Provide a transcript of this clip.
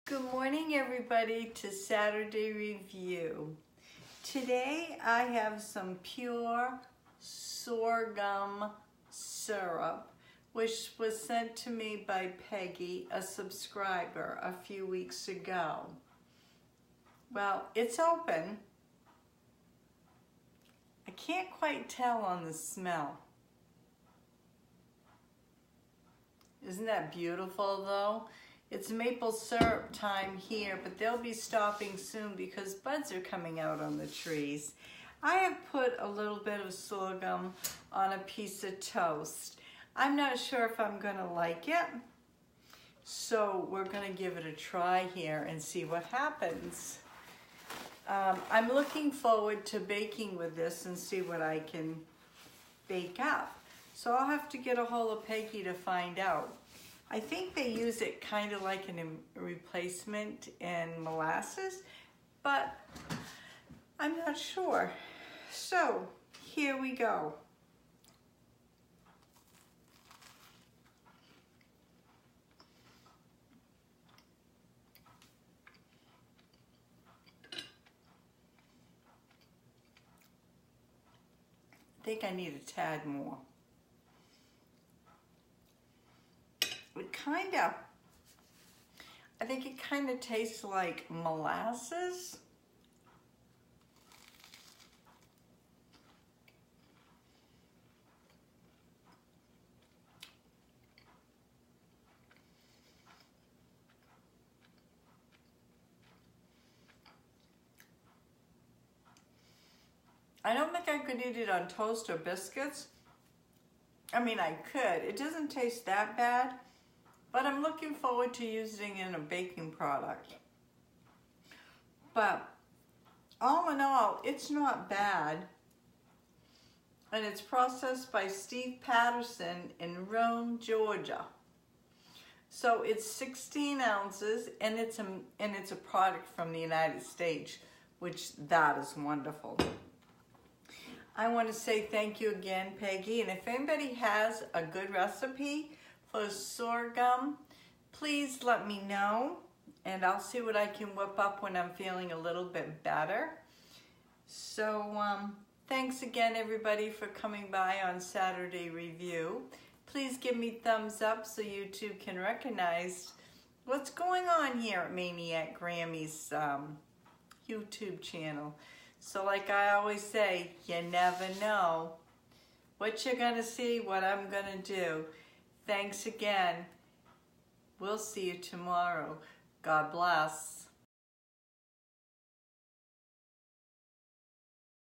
Good morning, everybody, to Saturday Review. Today I have some pure sorghum syrup, which was sent to me by Peggy, a subscriber, a few weeks ago. Well, it's open. I can't quite tell on the smell. Isn't that beautiful, though? It's maple syrup time here, but they'll be stopping soon because buds are coming out on the trees. I have put a little bit of sorghum on a piece of toast. I'm not sure if I'm gonna like it, so we're gonna give it a try here and see what happens. I'm looking forward to baking with this and see what I can bake up. So I'll have to get a hold of Peggy to find out. I think they use it kind of like a replacement in molasses, but I'm not sure. So here we go. I think I need a tad more. I think it kind of tastes like molasses. I don't think I could eat it on toast or biscuits. I mean, I could. It doesn't taste that bad. But I'm looking forward to using it in a baking product. But all in all, it's not bad. And it's processed by Steve Patterson in Rome, Georgia. So it's 16 ounces and it's a product from the United States, which that is wonderful. I want to say thank you again, Peggy. And if anybody has a good recipe for sorghum, please let me know and I'll see what I can whip up when I'm feeling a little bit better. So thanks again, everybody, for coming by on Saturday Review. Please give me thumbs up so YouTube can recognize what's going on here at Maniac Grammie's YouTube channel. So like I always say, you never know what you're gonna see, what I'm gonna do. Thanks again. We'll see you tomorrow. God bless.